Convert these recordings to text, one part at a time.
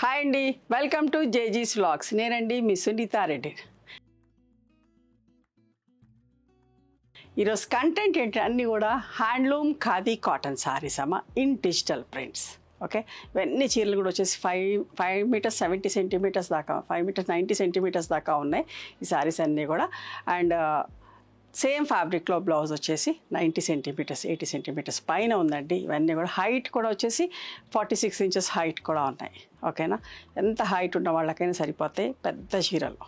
Hi అండి, welcome to జేజీస్ vlogs. నేనండి మీ సునీతా రెడ్డి. ఈరోజు కంటెంట్ ఏంటి అన్నీ కూడా హ్యాండ్లూమ్ ఖాదీ కాటన్ సారీస్ అమ్మ, ఇన్ డిజిటల్ ప్రింట్స్. ఓకే, ఇవన్నీ చీరలు కూడా వచ్చేసి 5 మీటర్స్ 70 సెంటీమీటర్స్ దాకా, 5 మీటర్స్ 90 సెంటీమీటర్స్ దాకా ఉన్నాయి ఈ సారీస్ అన్నీ కూడా. అండ్ సేమ్ ఫ్యాబ్రిక్లో బ్లౌజ్ వచ్చేసి 90 సెంటీమీటర్స్ 80 సెంటీమీటర్స్ పైన ఉందండి. ఇవన్నీ కూడా హైట్ కూడా వచ్చేసి 46 ఇంచెస్ హైట్ కూడా ఉన్నాయి. ఓకేనా, ఎంత హైట్ ఉన్న వాళ్ళకైనా సరిపోతాయి పెద్ద చీరలు.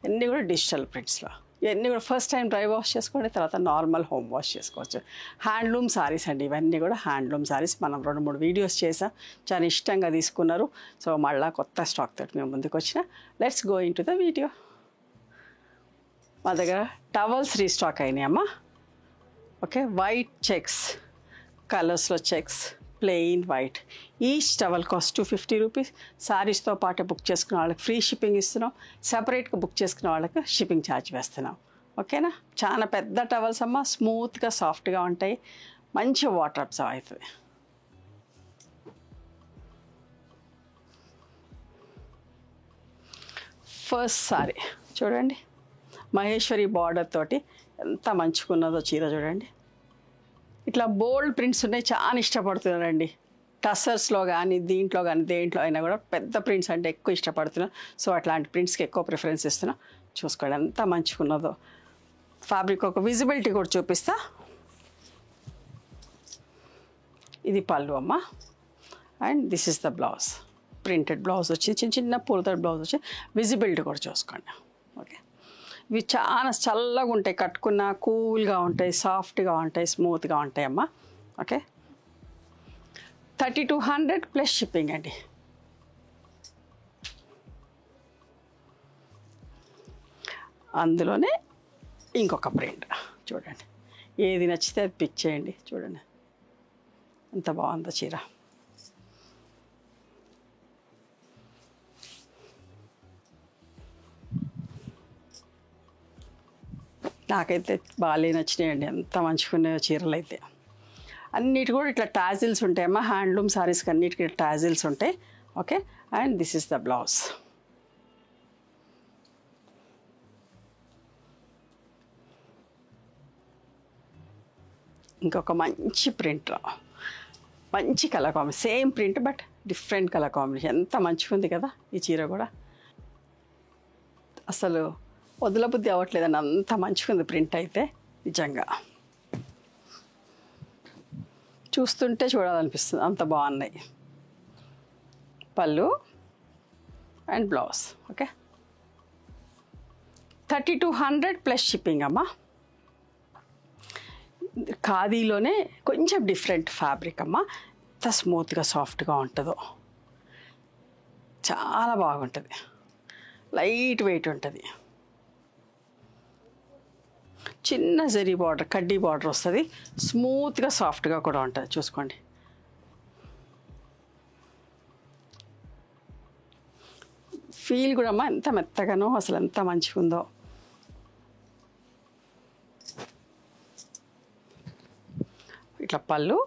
ఇవన్నీ కూడా డిజిటల్ ప్రింట్స్లో. ఇవన్నీ కూడా ఫస్ట్ టైం డ్రై వాష్ చేసుకోండి, తర్వాత నార్మల్ హోమ్ వాష్ చేసుకోవచ్చు. హ్యాండ్లూమ్ సారీస్ అండి, ఇవన్నీ కూడా హ్యాండ్లూమ్ సారీస్. మనం 2-3 వీడియోస్ చేసాం, చాలా ఇష్టంగా తీసుకున్నారు. సో మళ్ళీ కొత్త స్టాక్ తోటి మేము ముందుకు వచ్చిన. Let's go into the video. మా దగ్గర టవల్స్ రీస్టాక్ అయినాయమ్మా. ఓకే, వైట్ చెక్స్ కలర్స్లో checks, plain white. Each towel cost 250 rupees. సారీస్తో పాటు బుక్ చేసుకున్న వాళ్ళకి ఫ్రీ షిప్పింగ్ ఇస్తున్నాం, సపరేట్గా బుక్ చేసుకున్న వాళ్ళకి షిప్పింగ్ ఛార్జ్ వేస్తున్నాం. ఓకేనా, చాలా పెద్ద టవల్స్ అమ్మ, స్మూత్గా సాఫ్ట్గా ఉంటాయి, మంచి వాటర్ అబ్జర్వ్ అవుతుంది. ఫస్ట్ సారీ చూడండి, మహేశ్వరి బార్డర్ తోటి ఎంత మంచుకున్నదో చీర చూడండి. ఇట్లా బోల్డ్ ప్రింట్స్ ఉన్నాయి, చాలా ఇష్టపడుతున్నారండి. టసర్స్లో కానీ దీంట్లో కానీ దేంట్లో అయినా కూడా పెద్ద ప్రింట్స్ అంటే ఎక్కువ ఇష్టపడుతున్నాం. సో అట్లాంటి ప్రింట్స్కి ఎక్కువ ప్రిఫరెన్స్ ఇస్తున్నాం. చూసుకోండి ఎంత మంచుకున్నదో. ఫ్యాబ్రిక్ ఒక విజిబిలిటీ కూడా చూపిస్తా. ఇది పళ్ళు అమ్మ, and this is the blouse. Printed blouse వచ్చి చిన్న చిన్న పూలతో బ్లౌజ్ వచ్చి విజిబిలిటీ కూడా చూసుకోండి. ఓకే, ఇవి చాలా చల్లగా ఉంటాయి, కట్టుకున్న కూల్గా ఉంటాయి, సాఫ్ట్గా ఉంటాయి, స్మూత్గా ఉంటాయి అమ్మ. ఓకే, 3200 ప్లస్ షిప్పింగ్ అండి. అందులోనే ఇంకొక ప్రింట్ చూడండి, ఏది నచ్చితే అది పిక్ చేయండి. చూడండి ఎంత బాగుందో చీర. నాకైతే బాగా నచ్చినాయండి, ఎంత మంచిగున్నాయో చీరలు అయితే. అన్నిటి కూడా ఇట్లా టాజిల్స్ ఉంటాయమ్మా, హ్యాండ్లూమ్ సారీస్కి అన్నిటికీ టాజిల్స్ ఉంటాయి. Okay, and this is the blouse. ఇంకొక మంచి ప్రింట్లో మంచి colour combination, same print but different colour combination. ఎంత మంచిగా ఉంది కదా ఈ చీర కూడా, అసలు వదలబుద్ధి అవ్వట్లేదండి, అంత మంచిగా ఉంది ప్రింట్ అయితే. నిజంగా చూస్తుంటే చూడాలనిపిస్తుంది, అంత బాగున్నాయి. పళ్ళు and blouse. Okay, 3200 plus shipping అమ్మా. ఖాదీలోనే కొంచెం డిఫరెంట్ ఫ్యాబ్రిక్ అమ్మ, ఎంత స్మూత్గా సాఫ్ట్గా ఉంటుందో, చాలా బాగుంటుంది, లైట్ వెయిట్ ఉంటుంది. చిన్న జరీ బార్డర్, కడ్డీ బార్డర్ వస్తుంది, స్మూత్గా సాఫ్ట్గా కూడా ఉంటుంది. చూసుకోండి ఫీల్ కూడా అమ్మా, ఎంత మెత్తగానో, అసలు ఎంత మంచిగా ఉందో. ఇట్లా పళ్ళు,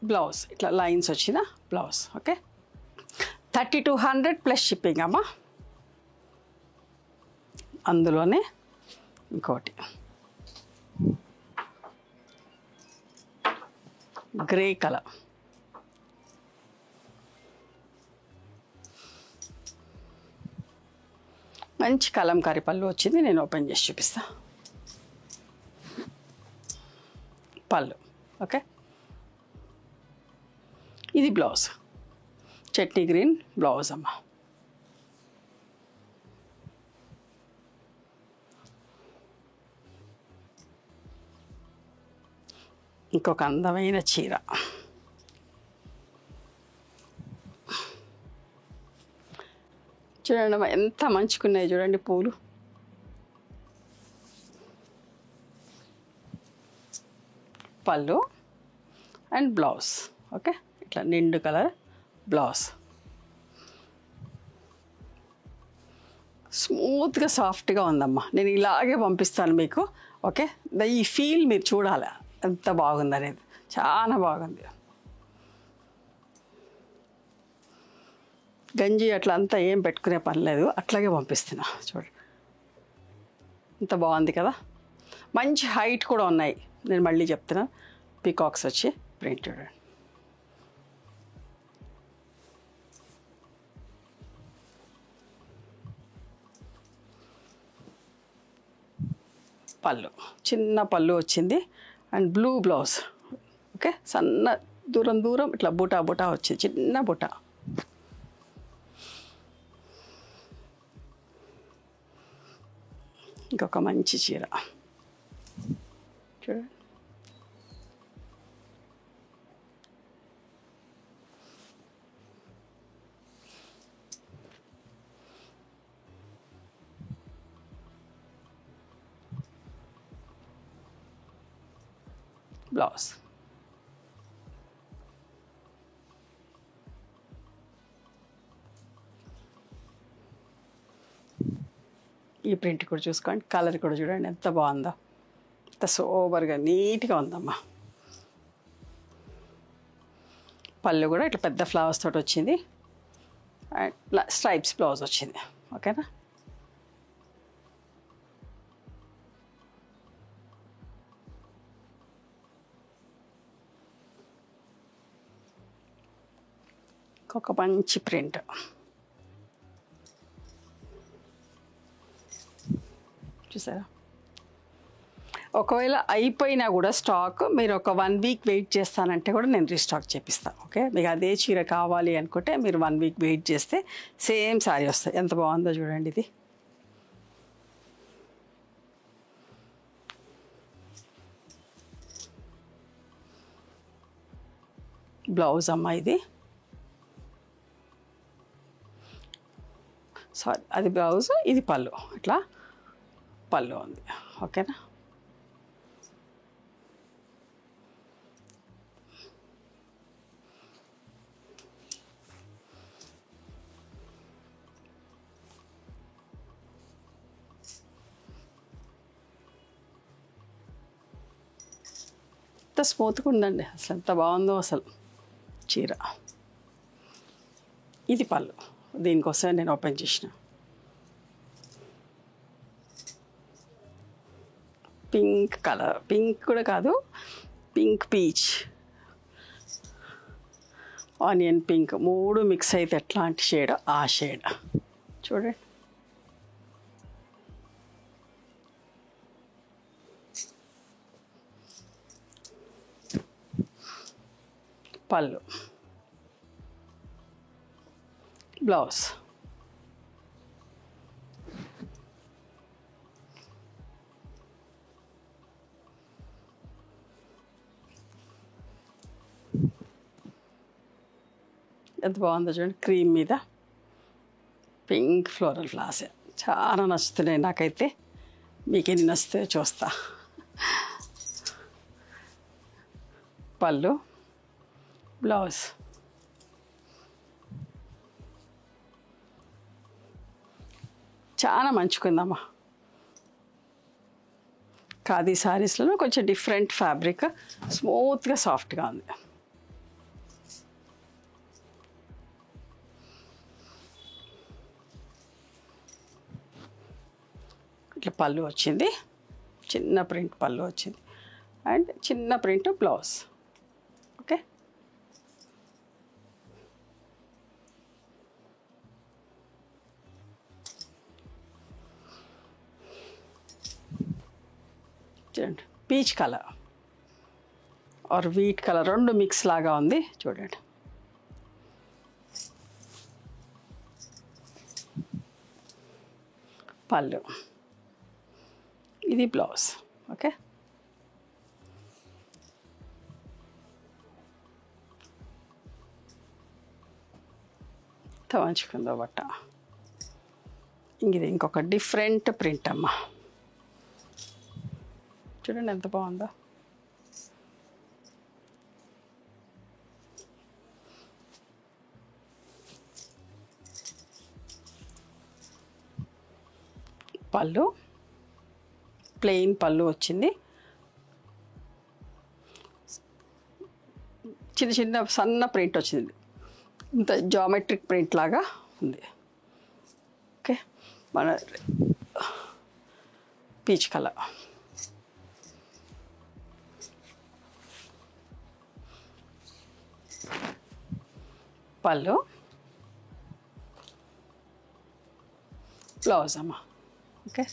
బ్లౌజ్ ఇట్లా లైన్స్ వచ్చిన బ్లౌజ్. ఓకే, 3200 ప్లస్ షిప్పింగ్ అమ్మా. అందులోనే ఇంకోటి గ్రే కలర్, మంచి కలంకారీ పళ్ళు వచ్చింది. నేను ఓపెన్ చేసి చూపిస్తా. పళ్ళు. ఓకే, ఇది బ్లౌజ్, చట్నీ గ్రీన్ బ్లౌజ్ అమ్మ. ఇంకొక అందమైన చీర. చూడండి ఎంత మంచుకున్నాయి చూడండి పూలు. పళ్ళు అండ్ బ్లౌజ్. ఓకే, ఇట్లా నిండు కలర్ బ్లౌజ్, స్మూత్గా సాఫ్ట్గా ఉందమ్మా. నేను ఇలాగే పంపిస్తాను మీకు. ఓకే, ఈ ఫీల్ మీరు చూడాలి ఎంత బాగుందనేది. చాలా బాగుంది. గంజి అట్లా అంతా ఏం పెట్టుకునే పని లేదు, అట్లాగే పంపిస్తున్నా. చూడండి ఇంత బాగుంది కదా. మంచి హైట్ కూడా ఉన్నాయి. నేను మళ్ళీ చెప్తున్నా, పీకాక్స్ వచ్చి ప్రింట్ చూడండి. పళ్ళు చిన్న పళ్ళు వచ్చింది అండ్ బ్లూ బ్లౌజ్. ఓకే, సన్న దూరం దూరం ఇట్లా బుటా బుటా వచ్చింది, చిన్న బుటా. ఇంకొక మంచి చీర చూడండి. బ్లౌజ్ ఈ ప్రింట్ కూడా చూసుకోండి. కలర్ కూడా చూడండి ఎంత బాగుందో, ఎంత సోబర్గా నీట్గా ఉందమ్మా. పళ్ళు కూడా ఇట్లా పెద్ద ఫ్లవర్స్ తోటి వచ్చింది అండ్ స్ట్రైప్స్ బ్లౌజ్ వచ్చింది. ఓకేనా. ఒక మంచి ప్రింట్. చూసారా, ఒకవేళ అయిపోయినా కూడా స్టాక్ మీరు ఒక 1 వీక్ వెయిట్ చేస్తానంటే కూడా నేను రీస్టాక్ చేపిస్తాను. ఓకే, మీకు అదే చీర కావాలి అనుకుంటే మీరు 1 వీక్ వెయిట్ చేస్తే సేమ్ సారీ వస్తాయి. ఎంత బాగుందో చూడండి. ఇది బ్లౌజ్ అమ్మా, ఇది సారీ అది బ్లౌజ్, ఇది పళ్ళు. ఇట్లా పళ్ళు ఉంది. ఓకేనా. ఎంత స్మూత్గా ఉందండి, అసలు ఎంత బాగుందో అసలు చీర. ఇది పళ్ళు, దీనికోసమే నేను ఓపెన్ చేసిన. పింక్ కలర్, పింక్ కూడా కాదు, pink peach, onion pink, 3 mix అయితే ఎట్లాంటి షేడ్ ఆ షేడ్ చూడండి. పళ్ళు, బ్లౌజ్, ఎంత బాగుందో చూడండి. క్రీమ్ మీద పింక్ ఫ్లోరల్ ఫ్లవర్స్ చాలా నచ్చుతున్నాయి నాకైతే. మీకు ఎన్ని నచ్చుతాయో చూస్తా. పళ్ళు, బ్లౌజ్, చాలా మంచుకుందమ్మా. ఖాదీ శారీస్లో కొంచెం డిఫరెంట్ ఫ్యాబ్రిక్, స్మూత్గా సాఫ్ట్గా ఉంది. ఇట్లా పళ్ళు వచ్చింది, చిన్న ప్రింట్ పళ్ళు వచ్చింది అండ్ చిన్న ప్రింట్ బ్లౌజ్. ఓకే, చూడండి. Peach colour or wheat colour 2 mix లాగా ఉంది చూడండి. పళ్ళు, ఇది బ్లౌజ్. ఓకే, మంచుకుందో బట్ట. ఇది ఇంకొక డిఫరెంట్ ప్రింట్ అమ్మా, చూడండి ఎంత బాగుందో. పళ్ళు ప్లెయిన్ పళ్ళు వచ్చింది, చిన్న చిన్న సన్న ప్రింట్ వచ్చింది, ఇంత జామెట్రిక్ ప్రింట్ లాగా ఉంది. ఓకే, మన పీచ్ కలర్. పళ్ళు, బ్లౌజ్ అమ్మ. Okay,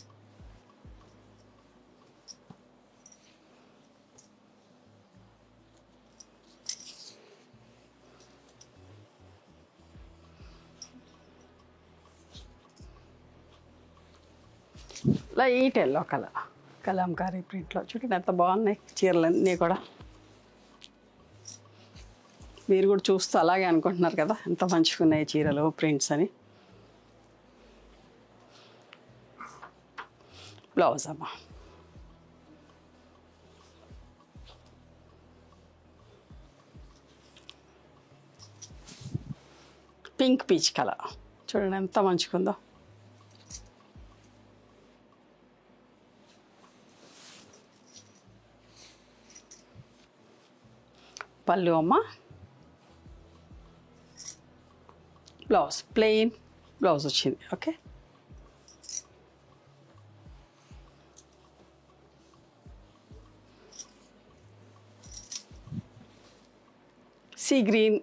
light yellow colour, kalamkari ప్రింట్లో. చూడండి ఎంత బాగున్నాయి చీరలన్నీ కూడా. మీరు కూడా చూస్తూ అలాగే అనుకుంటున్నారు కదా ఎంత మంచిగా ఉన్నాయి చీరలు, ప్రింట్స్ అని. బ్లౌజ్ అమ్మ. పింక్ పీచ్ కలర్, చూడండి ఎంత మంచిగా ఉందో. పళ్ళు అమ్మ, బ్లౌజ్ ప్లెయిన్ బ్లౌజ్ వచ్చింది. Okay, sea green,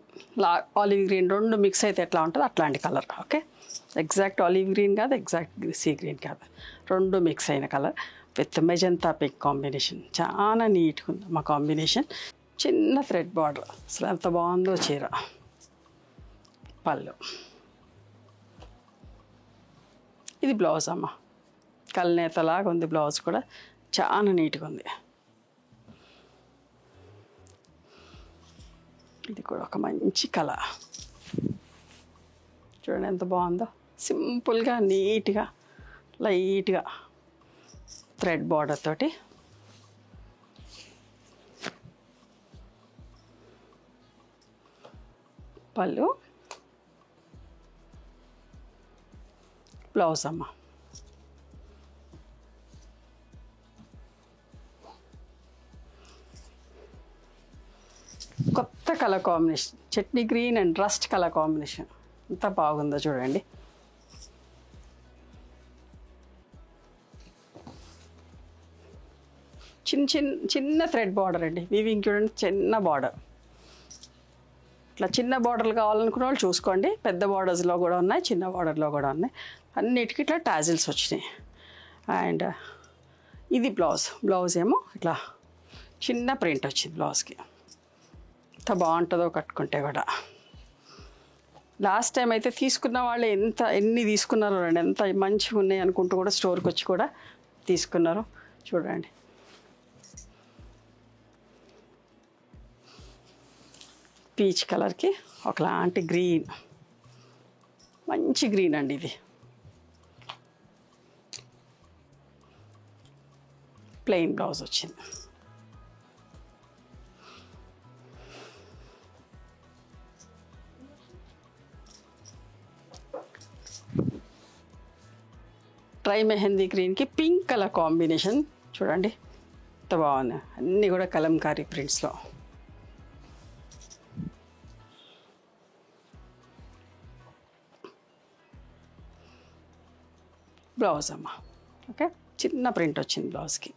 olive green రెండు మిక్స్ అయితే ఎట్లా ఉంటుందో అట్లాంటి colour. Okay, exact olive green కాదు, ఎగ్జాక్ట్ సీ గ్రీన్ కాదు, రెండు మిక్స్ అయిన colour with magenta pink combination. చాలా నీట్గా ఉంది మా కాంబినేషన్. చిన్న థ్రెడ్ బార్డర్, అసలు ఎంత బాగుందో చీర. పళ్ళు, ఇది బ్లౌజ్ అమ్మ. కల్నేతలాగా ఉంది బ్లౌజ్ కూడా, చాలా నీట్గా ఉంది. ఇది కూడా ఒక మంచి కలర్. చూడండి ఎంత బాగుందో, సింపుల్గా నీట్గా లైట్గా థ్రెడ్ బార్డర్ తోటి. పళ్ళు, బ్లౌజ్ అమ్మ. కొత్త colour combination, chutney green and rust colour combination ఎంత బాగుందో చూడండి. చిన్న థ్రెడ్ బార్డర్ అండి, వీవింగ్ చూడండి, చిన్న బార్డర్. ఇట్లా చిన్న బార్డర్లు కావాలనుకున్న వాళ్ళు చూసుకోండి. పెద్ద బార్డర్స్లో కూడా ఉన్నాయి, చిన్న బార్డర్లో కూడా ఉన్నాయి. అన్నిటికీ ఇట్లా టాజిల్స్ వచ్చినాయి. అండ్ ఇది బ్లౌజ్ ఏమో ఇట్లా చిన్న ప్రింట్ వచ్చింది బ్లౌజ్కి. ఎంత బాగుంటుందో కట్టుకుంటే కూడా. లాస్ట్ టైం అయితే తీసుకున్న వాళ్ళు ఎన్ని తీసుకున్నారో రండి, ఎంత మంచిగా ఉన్నాయి అనుకుంటూ కూడా స్టోర్కి వచ్చి కూడా తీసుకున్నారు. చూడండి పీచ్ కలర్కి ఒకలాంటి గ్రీన్, మంచి గ్రీన్ అండి ఇది. ప్లెయిన్ బ్లౌజ్ వచ్చింది. ట్రై మెహందీ గ్రీన్కి పింక్ కలర్ కాంబినేషన్ చూడండి ఎంత బాగుంది. అన్నీ కూడా కలంకారీ ప్రింట్స్లో. బ్లౌజ్ అమ్మ. ఓకే, చిన్న ప్రింట్ వచ్చింది బ్లౌజ్కి.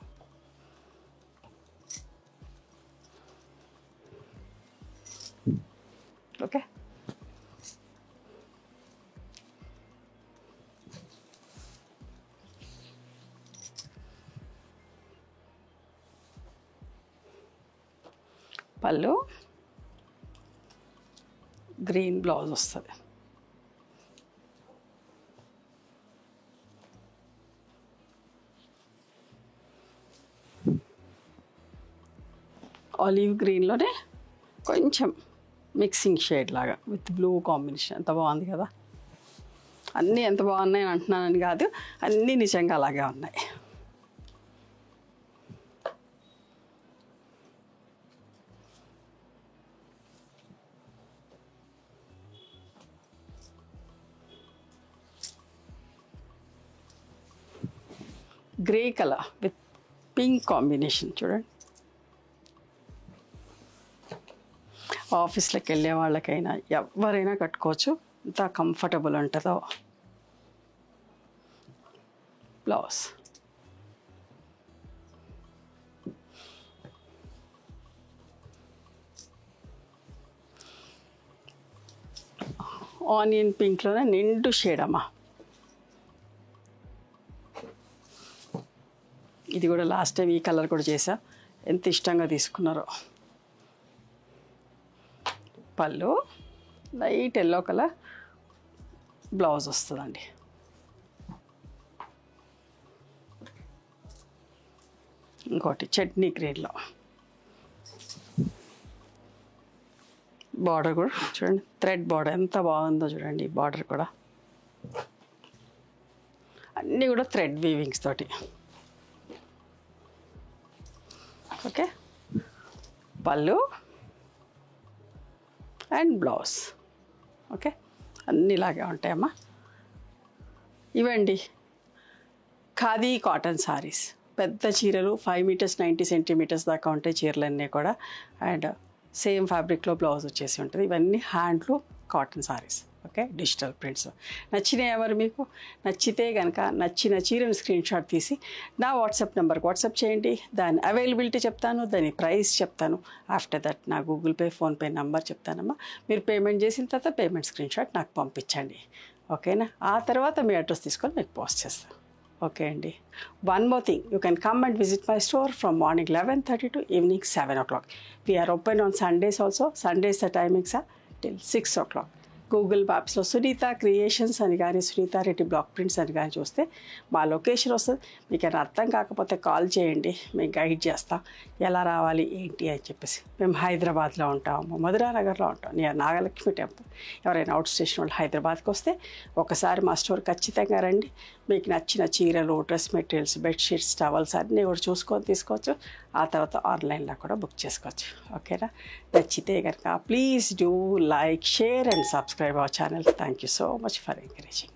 ఓకే, పళ్ళు గ్రీన్ బ్లౌజ్ వస్తుంది. ఆలివ్ గ్రీన్లోనే కొంచెం మిక్సింగ్ షేడ్ లాగా విత్ బ్లూ కాంబినేషన్. ఎంత బాగుంది కదా. అన్నీ ఎంత బాగున్నాయి అంటున్నానని కాదు, అన్నీ నిజంగా అలాగే ఉన్నాయి. Grey colour with pink combination చూడండి. ఆఫీస్లోకి వెళ్ళే వాళ్ళకైనా ఎవరైనా కట్టుకోవచ్చు, ఎంత కంఫర్టబుల్ ఉంటుందో. బ్లౌజ్ ఆనియన్ పింక్లోనే నిండు షేడ్ అమ్మా. ఇది కూడా లాస్ట్ టైం ఈ కలర్ కూడా చేసా, ఎంత ఇష్టంగా తీసుకున్నారో. పళ్ళు లైట్ ఎల్లో కలర్, బ్లౌజ్ వస్తుందండి. ఇంకోటి చట్నీ గ్రీన్లో. బార్డర్ కూడా చూడండి, థ్రెడ్ బార్డర్ ఎంత బాగుందో చూడండి. బార్డర్ కూడా అన్నీ కూడా థ్రెడ్ వీవింగ్స్ తోటి. ఓకే, పళ్ళు అండ్ బ్లౌజ్. ఓకే, అన్నీ ఇలాగే ఉంటాయమ్మా. ఇవండి ఖాదీ కాటన్ సారీస్. పెద్ద చీరలు 5 మీటర్స్ 90 సెంటీమీటర్స్ దాకా ఉంటాయి చీరలన్నీ కూడా. అండ్ సేమ్ ఫ్యాబ్రిక్లో బ్లౌజ్ వచ్చేసి ఉంటుంది. ఇవన్నీ handloom cotton saris. Okay, digital prints. నచ్చినాయి ఎవరు మీకు? నచ్చితే కనుక నచ్చిన చీరను స్క్రీన్ షాట్ తీసి నా వాట్సాప్ నెంబర్కి వాట్సాప్ చేయండి. దాని అవైలబిలిటీ చెప్తాను, దాని ప్రైస్ చెప్తాను. ఆఫ్టర్ దట్ నా గూగుల్ పే, ఫోన్పే నెంబర్ చెప్తానమ్మా. మీరు పేమెంట్ చేసిన తర్వాత పేమెంట్ స్క్రీన్ షాట్ నాకు పంపించండి. ఓకేనా? ఆ తర్వాత మీ అడ్రస్ తీసుకొని మీకు పోస్ట్ చేస్తాను. ఓకే అండి. One more thing, you can come and visit my store from morning 11:30 to evening 7 o'clock. We are open on Sundays also. Sundays the timings are till 6 o'clock. Google మ్యాప్స్లో Sunitha creations అని కానీ Sunitha Reddy block prints అని కానీ చూస్తే మా location వస్తుంది. మీకు ఏమైనా అర్థం కాకపోతే కాల్ చేయండి, మేము గైడ్ చేస్తాం ఎలా రావాలి ఏంటి అని చెప్పేసి. మేము హైదరాబాద్లో ఉంటాము, మధురానగర్లో ఉంటాం, నియర్ నాగలక్ష్మి టెంపుల్. ఎవరైనా అవుట్ స్టేషన్ వాళ్ళు హైదరాబాద్కి వస్తే ఒకసారి మా స్టోర్ ఖచ్చితంగా రండి. మీకు నచ్చిన చీరలు, డ్రెస్ మెటీరియల్స్, బెడ్షీట్స్, టవల్స్ అన్నీ కూడా చూసుకొని తీసుకోవచ్చు. ఆ తర్వాత ఆన్లైన్లో కూడా బుక్ చేసుకోవచ్చు. ఓకేనా? నచ్చితే కనుక please do like, share and subscribe our channel. Thank you so much for encouraging.